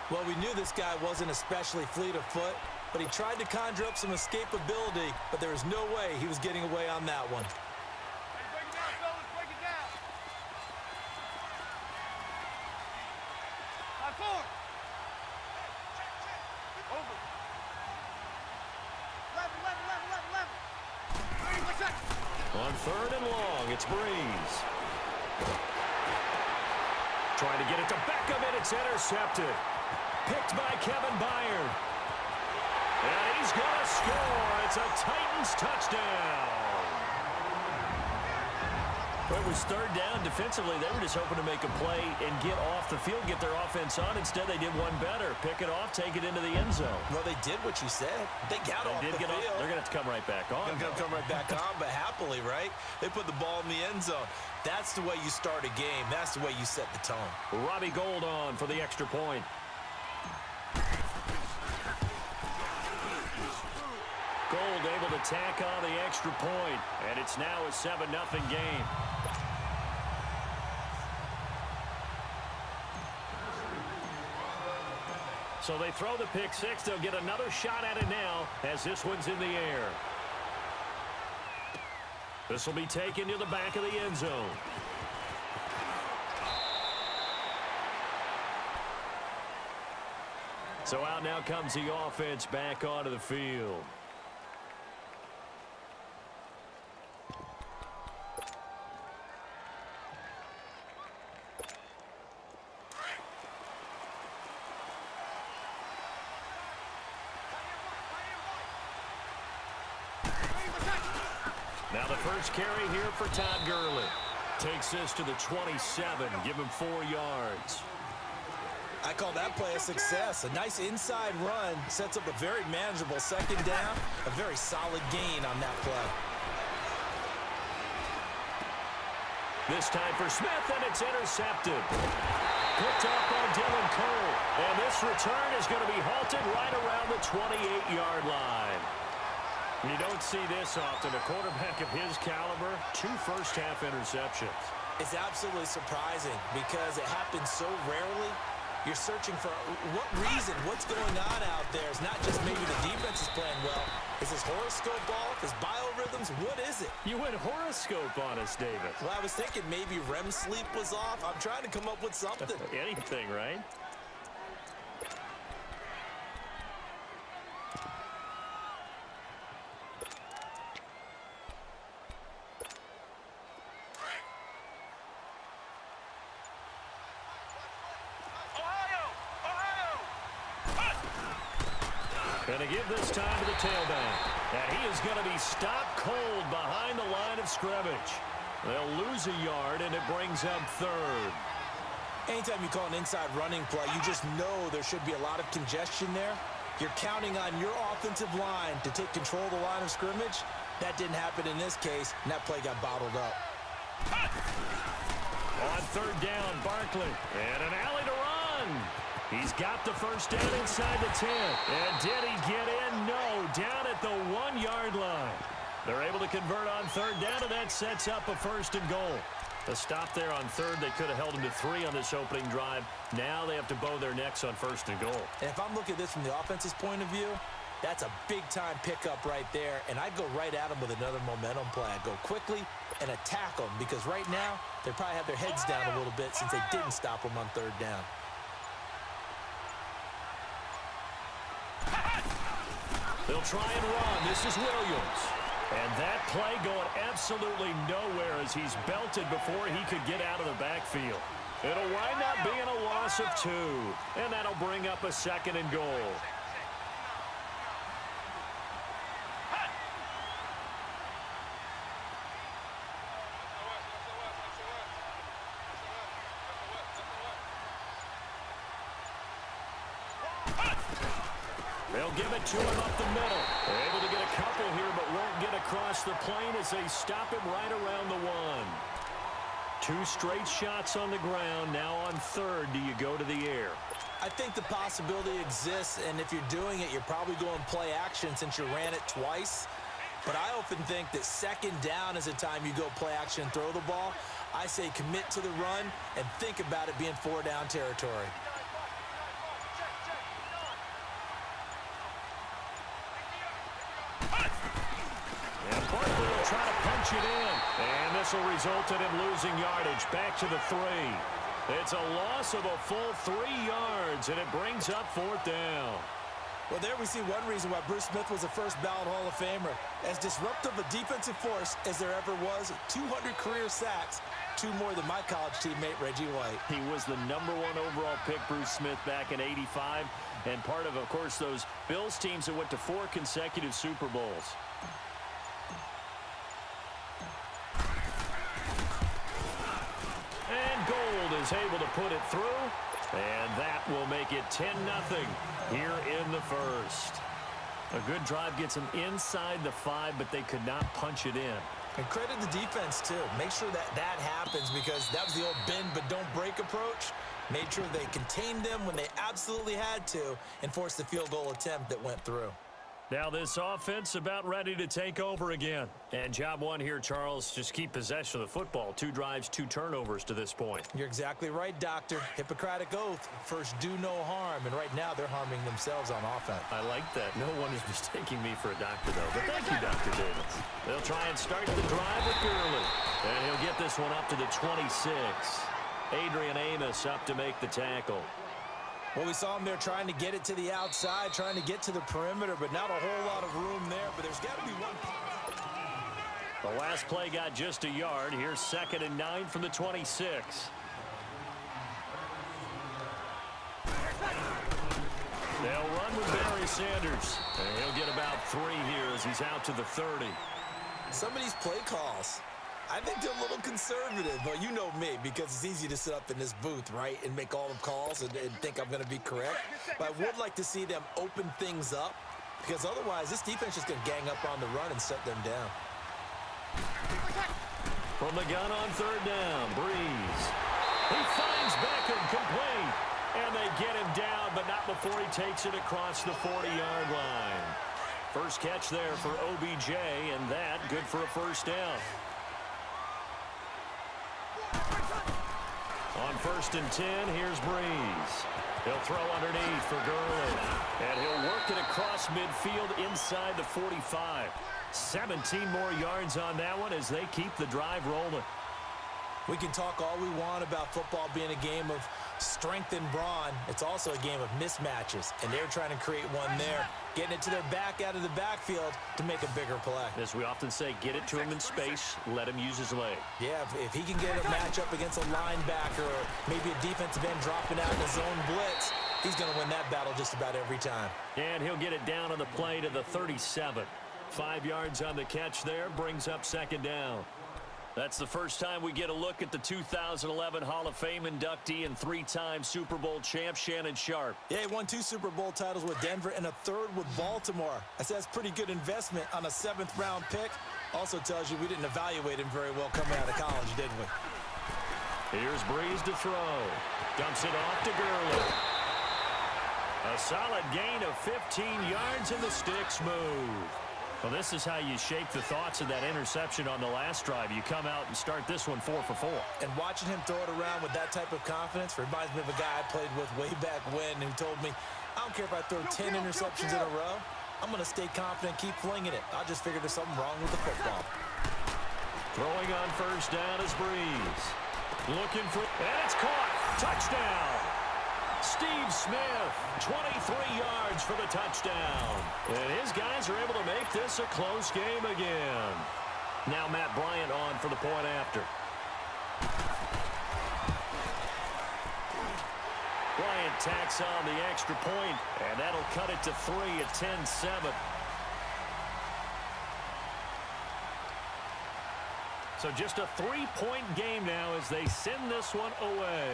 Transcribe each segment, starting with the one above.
Well, we knew this guy wasn't especially fleet of foot, but he tried to conjure up some escapability, but there was no way he was getting away on that one. Break it down, fellas. Break it down. 5-4. Over. 11. On 3rd and long, it's Breeze. Trying to get it to Beckham, and it's intercepted. Picked by Kevin Byard. And he's going to score. It's a Titans touchdown. Well, it was 3rd down. Defensively, they were just hoping to make a play and get off the field, get their offense on. Instead, they did one better. Pick it off, take it into the end zone. Well, they did what you said. They got off the field. They're going to have to come right back on. They're going to come right back on, but happily, right? They put the ball in the end zone. That's the way you start a game. That's the way you set the tone. Robbie Gould on for the extra point. Gould able to tack on the extra point, and it's now a 7-0 game. So they throw the pick six. They'll get another shot at it now as this one's in the air. This will be taken to the back of the end zone. So out now comes the offense back onto the field. Now the first carry here for Todd Gurley. Takes this to the 27, give him 4 yards. I call that play a success. A nice inside run sets up a very manageable 2nd down. A very solid gain on that play. This time for Smith, and it's intercepted. Picked up by Dylan Cole. And this return is going to be halted right around the 28-yard line. You don't see this often. A quarterback of his caliber, 2 first-half interceptions. It's absolutely surprising because it happens so rarely. You're searching for what reason, what's going on out there. It's not just maybe the defense is playing well. Is his horoscope off? His biorhythms? What is it? You went horoscope on us, David. Well, I was thinking maybe REM sleep was off. I'm trying to come up with something. Anything, right? Going to give this time to the tailback. And he is going to be stopped cold behind the line of scrimmage. They'll lose a yard, and it brings up 3rd. Anytime you call an inside running play, you just know there should be a lot of congestion there. You're counting on your offensive line to take control of the line of scrimmage. That didn't happen in this case, and that play got bottled up. On 3rd down, Barkley. And an alley to run. He's got the first down inside the 10. And did he get in? No, down at the 1-yard line. They're able to convert on 3rd down, and that sets up a 1st and goal. A stop there on 3rd. They could have held him to 3 on this opening drive. Now they have to bow their necks on 1st and goal. And if I'm looking at this from the offense's point of view, that's a big-time pickup right there, and I'd go right at him with another momentum play. I'd go quickly and attack them because right now they probably have their heads down a little bit since they didn't stop them on 3rd down. They'll try and run. This is Williams. And that play going absolutely nowhere as he's belted before he could get out of the backfield. It'll wind up being a loss of 2. And that'll bring up a 2nd and goal. They'll give it to him up the middle. They're able to get a couple here, but won't get across the plane as they stop him right around the 1. 2 straight shots on the ground. Now on 3rd, do you go to the air? I think the possibility exists, and if you're doing it, you're probably going play action since you ran it twice. But I often think that 2nd down is a time you go play action and throw the ball. I say commit to the run and think about it being 4-down territory. Barkley will try to punch it in. And this will result in him losing yardage. Back to the 3. It's a loss of a full 3 yards, and it brings up 4th down. Well, there we see one reason why Bruce Smith was a first-ballot Hall of Famer. As disruptive a defensive force as there ever was, 200 career sacks, 2 more than my college teammate, Reggie White. He was the #1 overall pick, Bruce Smith, back in '85, and part of course, those Bills teams that went to 4 consecutive Super Bowls. And Gold is able to put it through, and that will make it 10-0 here in the first. A good drive gets them inside the 5, but they could not punch it in. And credit the defense, too. Make sure that happens, because that was the old bend but don't break approach. Made sure they contained them when they absolutely had to and forced the field goal attempt that went through. Now this offense about ready to take over again. And job one here, Charles, just keep possession of the football. 2 drives, 2 turnovers to this point. You're exactly right, Doctor. Hippocratic oath. First, do no harm. And right now, they're harming themselves on offense. I like that. No one is mistaking me for a doctor, though. But thank you, Dr. Davis. They'll try and start the drive with Gurley. And he'll get this one up to the 26. Adrian Amos up to make the tackle. Well, we saw him there trying to get it to the outside, trying to get to the perimeter, but not a whole lot of room there. But there's got to be one. The last play got just a yard. Here's 2nd and 9 from the 26. They'll run with Barry Sanders. And he'll get about 3 here as he's out to the 30. Some of these play calls, I think they're a little conservative. Well, you know me, because it's easy to sit up in this booth, right, and make all the calls and think I'm going to be correct. But I would like to see them open things up, because otherwise this defense is going to gang up on the run and shut them down. From the gun on 3rd down, Breeze. He finds Beckham complete, and they get him down, but not before he takes it across the 40-yard line. First catch there for OBJ, and that good for a 1st down. On 1st and 10, here's Breeze. He'll throw underneath for Gurley. And he'll work it across midfield inside the 45. 17 more yards on that one as they keep the drive rolling. We can talk all we want about football being a game of strength and brawn. It's also a game of mismatches, and they're trying to create one there, getting it to their back out of the backfield to make a bigger play. As we often say, get it to him in space, let him use his leg. Yeah, if he can get a matchup against a linebacker or maybe a defensive end dropping out in a zone blitz, he's going to win that battle just about every time. And he'll get it down on the play to the 37. 5 yards on the catch there, brings up 2nd down. That's the first time we get a look at the 2011 Hall of Fame inductee and 3-time Super Bowl champ Shannon Sharpe. Yeah, he won 2 Super Bowl titles with Denver and a 3rd with Baltimore. I said that's pretty good investment on a 7th-round pick. Also tells you we didn't evaluate him very well coming out of college, did we? Here's Breeze to throw. Dumps it off to Gurley. A solid gain of 15 yards, and the sticks move. Well, this is how you shake the thoughts of that interception on the last drive. You come out and start this one 4 for 4. And watching him throw it around with that type of confidence reminds me of a guy I played with way back when who told me, I don't care if I throw 10 interceptions in a row. I'm going to stay confident, keep flinging it. I just figured there's something wrong with the football. Throwing on 1st down is Breeze. Looking for, and it's caught. Touchdown. Steve Smith, 23 yards for the touchdown. And his guys are able to make this a close game again. Now Matt Bryant on for the point after. Bryant tacks on the extra point, and that'll cut it to 3 at 10-7. So just a 3-point game now as they send this one away.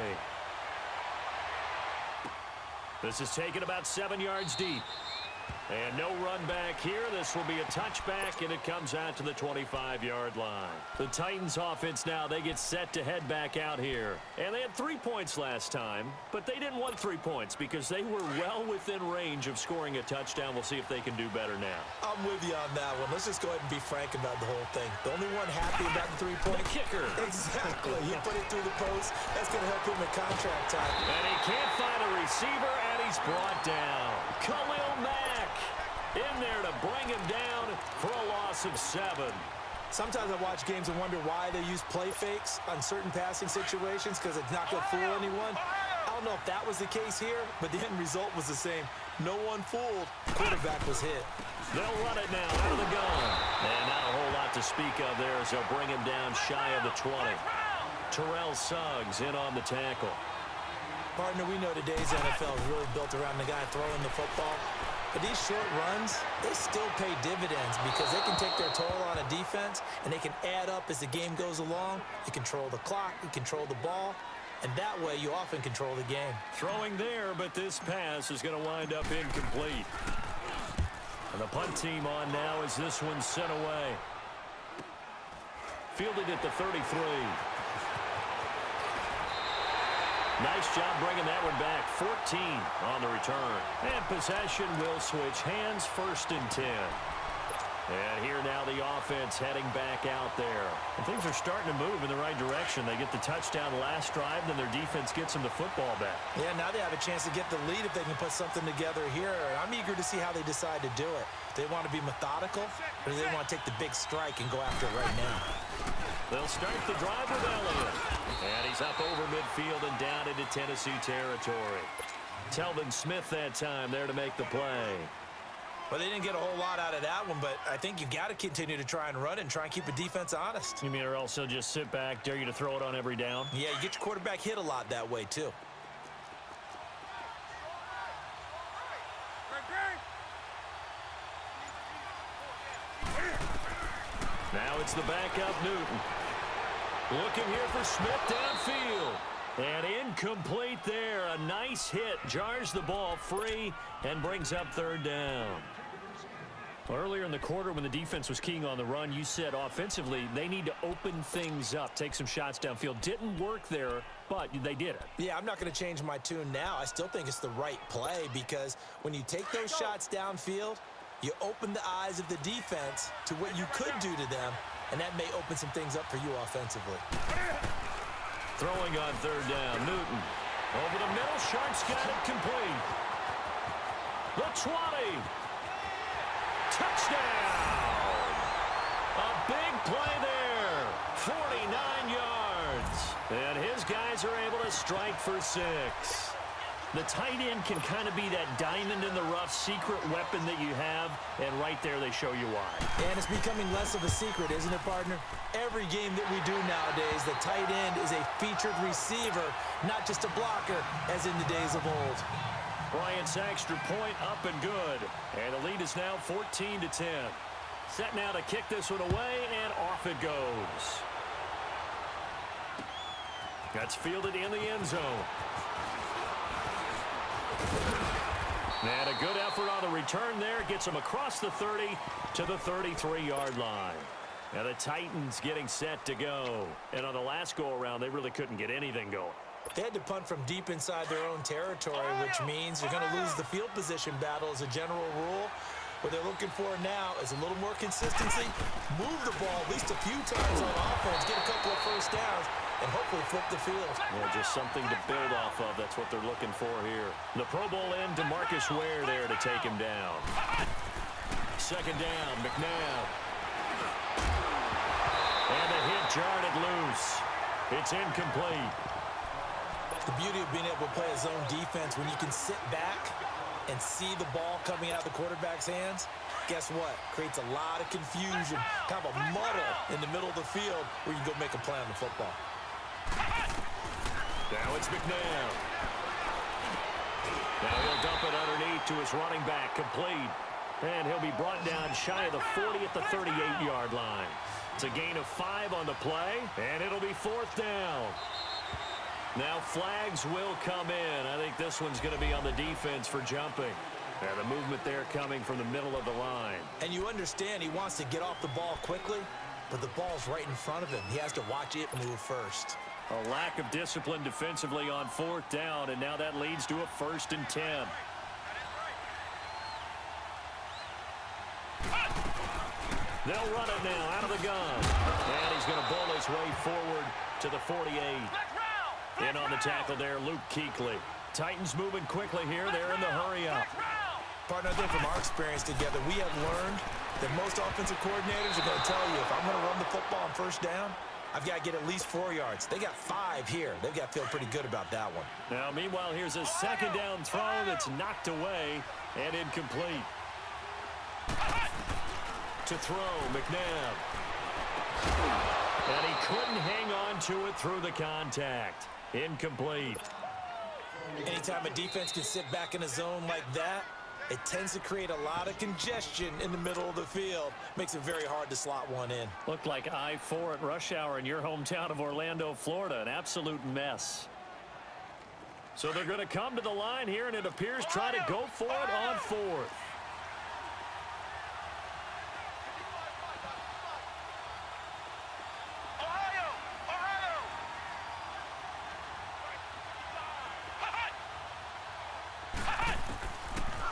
This is taken about 7 yards deep. And no run back here. This will be a touchback, and it comes out to the 25-yard line. The Titans offense now, they get set to head back out here. And they had 3 points last time, but they didn't want 3 points because they were well within range of scoring a touchdown. We'll see if they can do better now. I'm with you on that one. Let's just go ahead and be frank about the whole thing. The only one happy about the 3-point. The kicker. Exactly. You put it through the post. That's going to help him in contract time. And he can't find a receiver, and he's brought down. Khalil Mack. in there to bring him down for a loss of 7. Sometimes I watch games and wonder why they use play fakes on certain passing situations because it's not going to fool anyone. I don't know if that was the case here, but the end result was the same. No one fooled. The quarterback was hit. They'll run it now out of the gun. And not a whole lot to speak of there as they'll bring him down shy of the 20. Terrell Suggs in on the tackle. Partner, we know today's NFL is really built around the guy throwing the football. But these short runs, they still pay dividends because they can take their toll on a defense and they can add up as the game goes along. You control the clock, you control the ball, and that way you often control the game. Throwing there, but this pass is going to wind up incomplete. And the punt team on now as this one's sent away. Fielded at the 33. Nice job bringing that one back. 14 on the return. And possession will switch hands, 1st and 10. And here now the offense heading back out there. And things are starting to move in the right direction. They get the touchdown last drive, then their defense gets them the football back. Yeah, now they have a chance to get the lead if they can put something together here. I'm eager to see how they decide to do it. Do they want to be methodical, or do they want to take the big strike and go after it right now? They'll start the drive with Elliott. And he's up over midfield and down into Tennessee territory. Telvin Smith that time there to make the play. Well, they didn't get a whole lot out of that one, but I think you got to continue to try and run and try and keep the defense honest. You mean or else they'll just sit back, dare you to throw it on every down? Yeah, you get your quarterback hit a lot that way, too. Now it's the backup Newton. Looking here for Smith downfield. And incomplete there. A nice hit. Jars the ball free and brings up 3rd down. Earlier in the quarter when the defense was keying on the run, you said offensively they need to open things up, take some shots downfield. Didn't work there, but they did it. Yeah, I'm not going to change my tune now. I still think it's the right play because when you take those shots downfield, you open the eyes of the defense to what you could do to them, and that may open some things up for you offensively. Throwing on 3rd down, Newton. Over the middle, Sharp's got it complete. The 20. Touchdown! A big play there. 49 yards. And his guys are able to strike for 6. The tight end can kind of be that diamond in the rough secret weapon that you have, and right there they show you why. And it's becoming less of a secret, isn't it, partner? Every game that we do nowadays, the tight end is a featured receiver, not just a blocker, as in the days of old. Bryant's extra point up and good. And the lead is now 14-10. Set now to kick this one away, and off it goes. That's fielded in the end zone. And a good effort on the return there. Gets him across the 30 to the 33-yard line. Now the Titans getting set to go. And on the last go-around, they really couldn't get anything going. They had to punt from deep inside their own territory, which means you're going to lose the field position battle as a general rule. What they're looking for now is a little more consistency, move the ball at least a few times on offense, get a couple of first downs, and hopefully flip the field. Yeah, just something to build off of. That's what they're looking for here. The Pro Bowl end to Marcus Ware there to take him down. 2nd down, McNabb. And the hit jarred it loose. It's incomplete. The beauty of being able to play a zone defense when you can sit back and see the ball coming out of the quarterback's hands, guess what? Creates a lot of confusion, kind of a muddle in the middle of the field where you can go make a play on the football. Now it's McNabb. Now he'll dump it underneath to his running back, complete. And he'll be brought down shy of the 40 at the 38-yard line. It's a gain of 5 on the play, and it'll be 4th down. Now flags will come in. I think this one's going to be on the defense for jumping. And the movement there coming from the middle of the line. And you understand he wants to get off the ball quickly, but the ball's right in front of him. He has to watch it move first. A lack of discipline defensively on 4th down, and now that leads to a 1st and 10. They'll run it now out of the gun. And he's going to bowl his way forward to the 48. In on the tackle there, Luke Kuechly. Titans moving quickly here. They're in the hurry up. Partner, I think from our experience together, we have learned that most offensive coordinators are going to tell you, if I'm going to run the football on first down, I've got to get at least 4 yards. They got 5 here. They've got to feel pretty good about that one. Now, meanwhile, here's a second down throw that's knocked away and incomplete. To throw, McNabb. And he couldn't hang on to it through the contact. Incomplete. Anytime a defense can sit back in a zone like that, it tends to create a lot of congestion in the middle of the field. Makes it very hard to slot one in. Looked like I-4 at rush hour in your hometown of Orlando, Florida. An absolute mess. So they're going to come to the line here, and it appears try to go for it on 4th.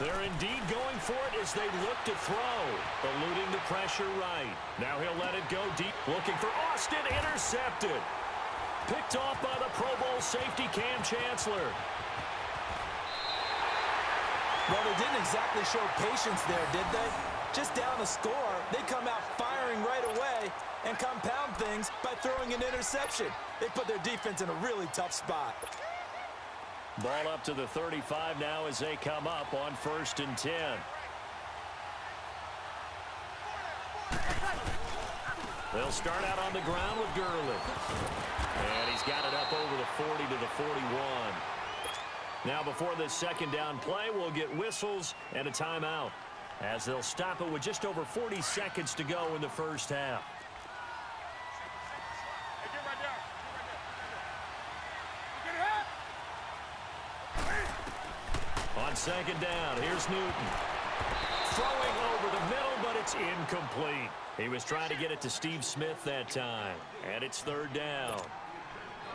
They're indeed going for it as they look to throw, eluding the pressure right. Now he'll let it go deep, looking for Austin, intercepted. Picked off by the Pro Bowl safety Cam Chancellor. Well, they didn't exactly show patience there, did they? Just down a score, they come out firing right away and compound things by throwing an interception. They put their defense in a really tough spot. Ball up to the 35 now as they come up on 1st and 10. They'll start out on the ground with Gurley. And he's got it up over the 40 to the 41. Now before this second down play, we'll get whistles and a timeout, as they'll stop it with just over 40 seconds to go in the first half. On second down, here's Newton. Throwing over the middle, but it's incomplete. He was trying to get it to Steve Smith that time, and it's 3rd down.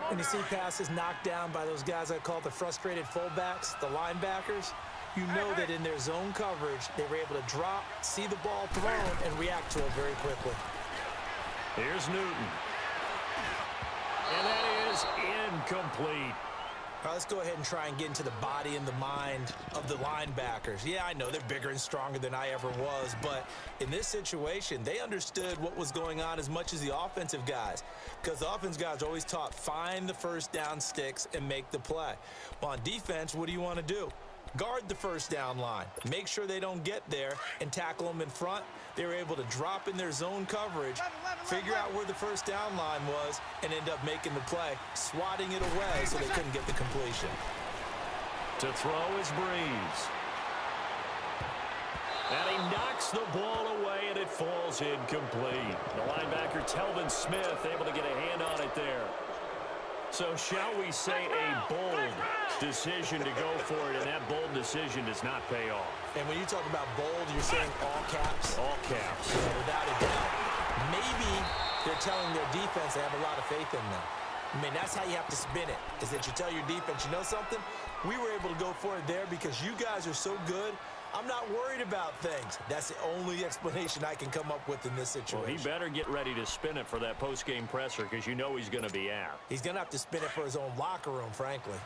When you see passes knocked down by those guys I call the frustrated fullbacks, the linebackers, you know that in their zone coverage, they were able to drop, see the ball thrown, and react to it very quickly. Here's Newton. And that is incomplete. All right, let's go ahead and try and get into the body and the mind of the linebackers. Yeah, I know they're bigger and stronger than I ever was, but in this situation, they understood what was going on as much as the offensive guys, because the offensive guys are always taught, find the first down sticks and make the play. Well, on defense, what do you want to do? Guard the first down line. Make sure they don't get there and tackle them in front. They were able to drop in their zone coverage, figure out where the first down line was, and end up making the play, swatting it away so they couldn't get the completion. To throw is Breeze. And he knocks the ball away, and it falls incomplete. The linebacker, Telvin Smith, able to get a hand on it there. So shall we say a bold decision to go for it, and that bold decision does not pay off. And when you talk about bold, you're saying all caps? All caps. Yeah, without a doubt. Maybe they're telling their defense they have a lot of faith in them. I mean, that's how you have to spin it, is that you tell your defense, you know something? We were able to go for it there because you guys are so good. I'm not worried about things. That's the only explanation I can come up with in this situation. Well, he better get ready to spin it for that post-game presser, because you know he's going to be out. He's going to have to spin it for his own locker room, frankly.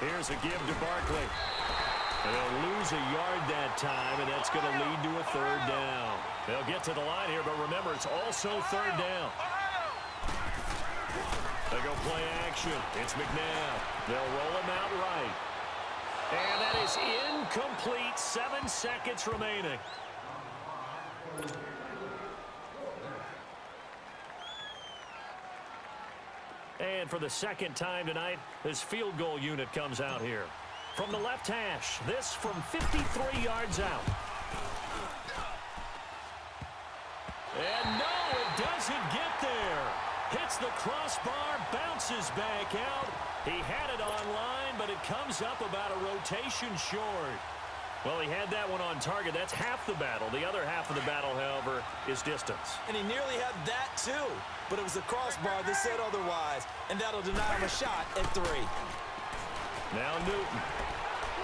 Here's a give to Barkley. And they'll lose a yard that time, and that's going to lead to a 3rd down. They'll get to the line here, but remember, it's also 3rd down. They go play action. It's McNabb. They'll roll him out right. And that is incomplete. 7 seconds remaining. And for the second time tonight, this field goal unit comes out here. From the left hash, this from 53 yards out. And no, it doesn't get there. Hits the crossbar, bounces back out. He had it online, but it comes up about a rotation short. Well, he had that one on target. That's half the battle. The other half of the battle, however, is distance. And he nearly had that, too. But it was the crossbar that said otherwise. And that'll deny him a shot at 3. Now Newton.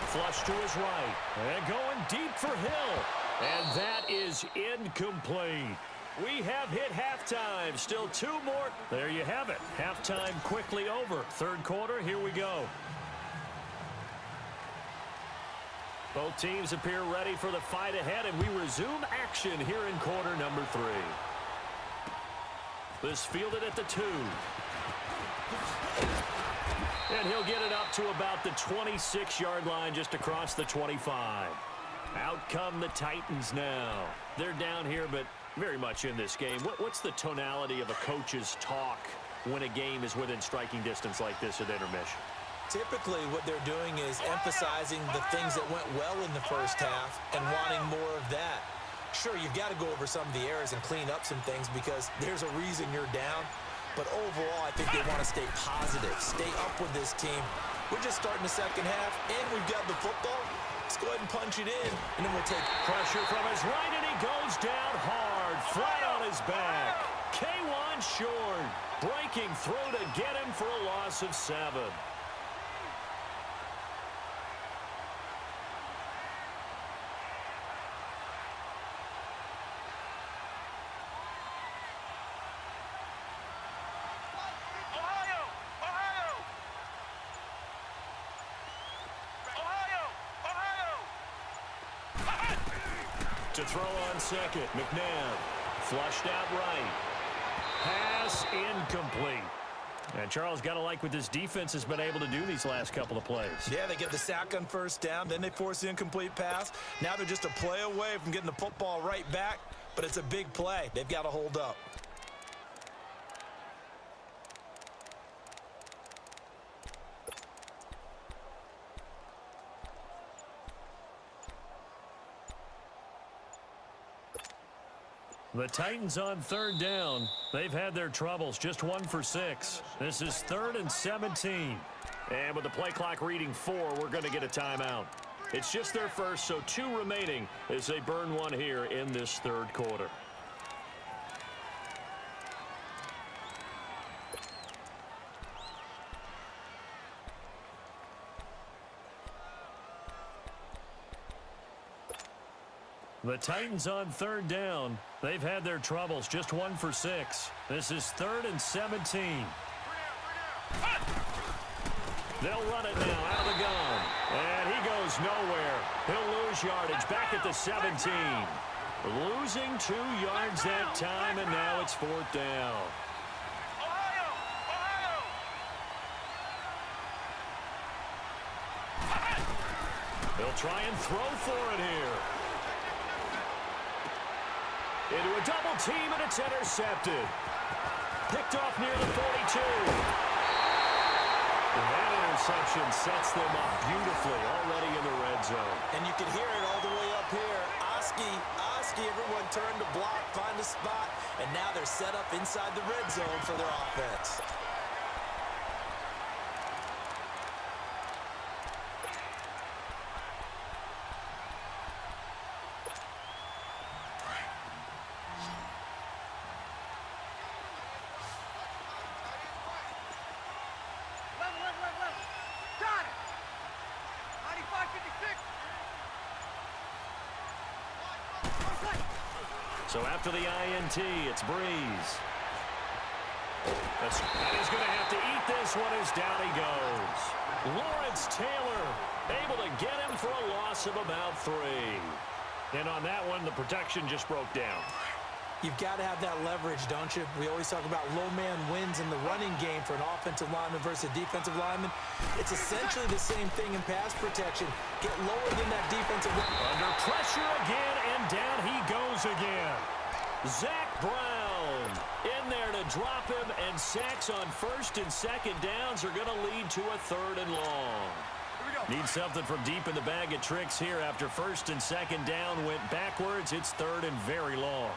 Flush to his right. And going deep for Hill. And that is incomplete. We have hit halftime. Still 2 more. There you have it. Halftime quickly over. Third quarter, here we go. Both teams appear ready for the fight ahead, and we resume action here in quarter number 3. This fielded at the 2. And he'll get it up to about the 26-yard line, just across the 25. Out come the Titans now. They're down here, but very much in this game. What's the tonality of a coach's talk when a game is within striking distance like this at intermission? Typically, what they're doing is emphasizing the things that went well in the first half and wanting more of that. Sure, you've got to go over some of the errors and clean up some things because there's a reason you're down. But overall, I think they want to stay positive, stay up with this team. We're just starting the second half, and we've got the football. Let's go ahead and punch it in, and then we'll take pressure from his right, and he goes down hard, flat on his back. K1 short, breaking through to get him for a loss of 7. To throw on second, McNabb flushed out right. Pass incomplete. And Charles, got to like what this defense has been able to do these last couple of plays. Yeah, they get the sack on first down, then they force the incomplete pass. Now they're just a play away from getting the football right back, but it's a big play. They've got to hold up. The Titans on third down. They've had their troubles, just 1 for 6. This is 3rd and 17. And with the play clock reading 4, we're going to get a timeout. It's just their first, so 2 remaining as they burn one here in this third quarter. The Titans on third down. They've had their troubles, just 1 for 6. This is 3rd and 17. They'll run it now out of the gun. And he goes nowhere. He'll lose yardage back at the 17. Losing 2 yards that time, and now it's 4th down. They'll try and throw for it here. Into a double team, and it's intercepted. Picked off near the 42. And that interception sets them up beautifully already in the red zone. And you can hear it all the way up here. Oski, everyone turned to block, find a spot, and now they're set up inside the red zone for their offense. So after the INT, it's Breeze. And he's going to have to eat this one as down he goes. Lawrence Taylor able to get him for a loss of about 3. And on that one, the protection just broke down. You've got to have that leverage, don't you? We always talk about low man wins in the running game for an offensive lineman versus a defensive lineman. It's essentially the same thing in pass protection. Get lower than that defensive lineman. Under pressure again, and down he goes again. Zach Brown in there to drop him, and sacks on 1st and 2nd downs are going to lead to a 3rd and long. Need something from deep in the bag of tricks here. After 1st and 2nd down went backwards, it's 3rd and very long.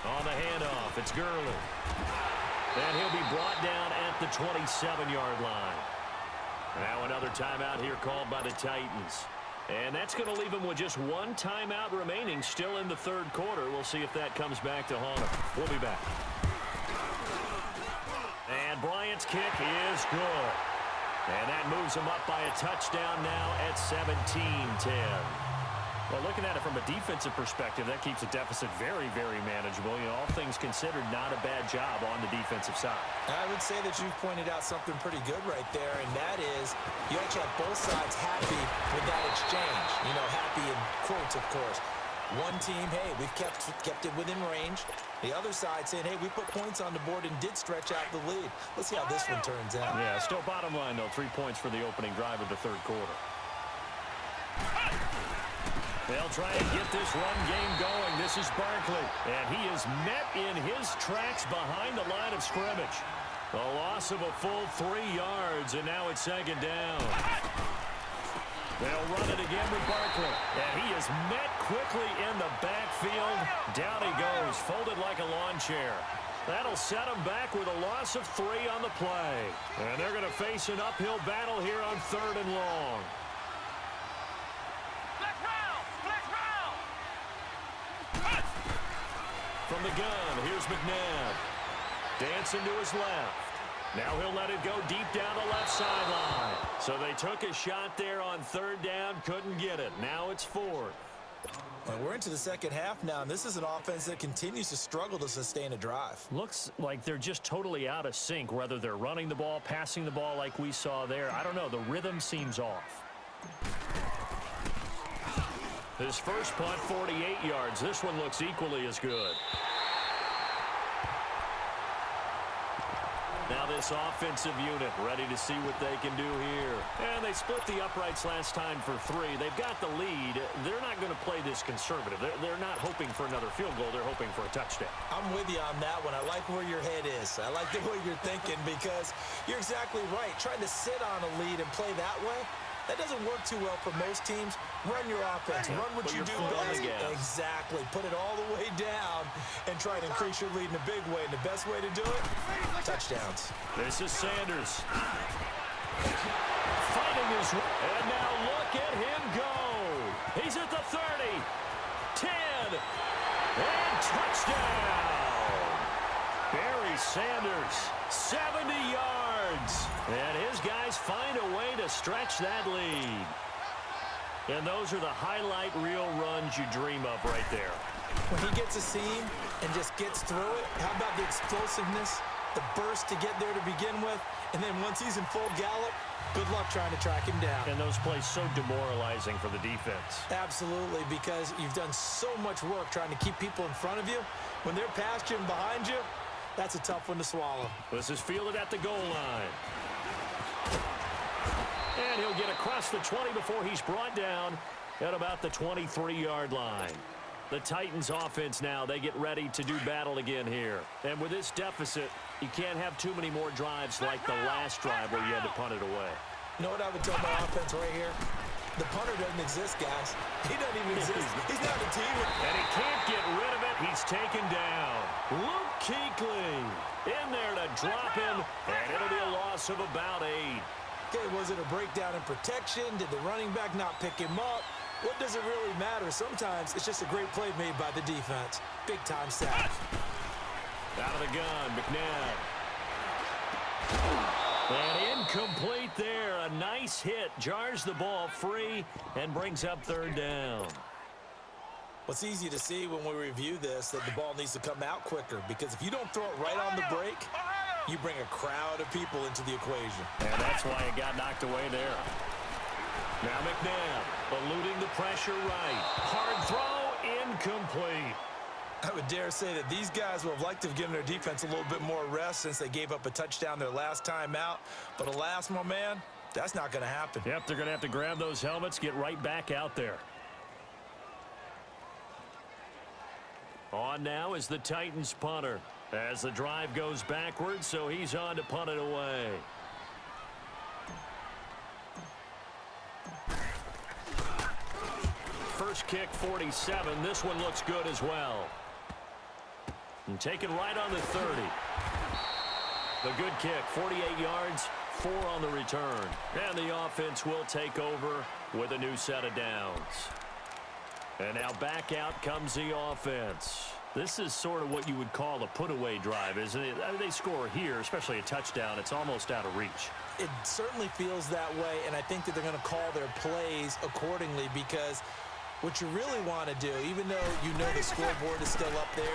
On the handoff, it's Gurley. And he'll be brought down at the 27-yard line. Now another timeout here called by the Titans. And that's going to leave him with just 1 timeout remaining still in the third quarter. We'll see if that comes back to haunt him. We'll be back. And Bryant's kick is good. And that moves him up by a touchdown now at 17-10. Well, looking at it from a defensive perspective, that keeps a deficit very, very manageable. You know, all things considered, not a bad job on the defensive side. I would say that you've pointed out something pretty good right there, and that is you actually have both sides happy with that exchange. You know, happy in quotes, of course. One team, hey, we've kept it within range. The other side saying, hey, we put points on the board and did stretch out the lead. Let's see how this one turns out. Yeah, still bottom line, though, 3 points for the opening drive of the third quarter. They'll try and get this run game going. This is Barkley, and he is met in his tracks behind the line of scrimmage. A loss of a full 3 yards, and now it's second down. They'll run it again with Barkley, and he is met quickly in the backfield. Down he goes, folded like a lawn chair. That'll set him back with a loss of 3 on the play. And they're going to face an uphill battle here on 3rd and long. From the gun, here's McNabb. Dancing to his left. Now he'll let it go deep down the left sideline. So they took a shot there on 3rd down, couldn't get it. Now it's 4th. And we're into the second half now, and this is an offense that continues to struggle to sustain a drive. Looks like they're just totally out of sync, whether they're running the ball, passing the ball like we saw there. I don't know, the rhythm seems off. His first punt, 48 yards. This one looks equally as good. Now this offensive unit ready to see what they can do here. And they split the uprights last time for 3. They've got the lead. They're not going to play this conservative. They're not hoping for another field goal. They're hoping for a touchdown. I'm with you on that one. I like where your head is. I like the way you're thinking because you're exactly right. Trying to sit on a lead and play that way, that doesn't work too well for most teams. Run your offense. Run what you do best. Exactly. Put it all the way down and try to increase your lead in a big way. And the best way to do it, touchdowns. This is Sanders. Fighting his way. And now look at him go. He's at the 30. 10. And touchdown. Barry Sanders, 70 yards. And his guys find a way to stretch that lead. And those are the highlight reel runs you dream of right there. When he gets a seam and just gets through it, how about the explosiveness, the burst to get there to begin with, and then once he's in full gallop, good luck trying to track him down. And those plays so demoralizing for the defense. Absolutely, because you've done so much work trying to keep people in front of you. When they're past you and behind you, that's a tough one to swallow. This is fielded at the goal line. And he'll get across the 20 before he's brought down at about the 23-yard line. The Titans offense now, they get ready to do battle again here. And with this deficit, you can't have too many more drives like the last drive where you had to punt it away. You know what I would tell my offense right here? The punter doesn't exist, guys. He doesn't even exist. He's not a team. And he can't get rid of it. He's taken down. Luke Kuechly in there to drop him, and it'll be a loss of about 8. Okay, was it a breakdown in protection? Did the running back not pick him up? What does it really matter? Sometimes it's just a great play made by the defense. Big-time sack. Out of the gun, McNabb. And incomplete there. A nice hit. Jars the ball free and brings up 3rd down. What's easy to see when we review this, that the ball needs to come out quicker, because if you don't throw it right on the break, you bring a crowd of people into the equation. And that's why it got knocked away there. Now McNabb eluding the pressure right. Hard throw, incomplete. I would dare say that these guys would have liked to have given their defense a little bit more rest since they gave up a touchdown their last time out. But alas, my man, that's not going to happen. Yep, they're going to have to grab those helmets, get right back out there. On now is the Titans punter as the drive goes backwards, so he's on to punt it away. First kick, 47. This one looks good as well. And taken right on the 30. The good kick, 48 yards, 4 on the return. And the offense will take over with a new set of downs. And now back out comes the offense. This is sort of what you would call a put-away drive, isn't it? I mean, they score here, especially a touchdown. It's almost out of reach. It certainly feels that way, and I think that they're going to call their plays accordingly, because What you really want to do, even though you know the scoreboard is still up there,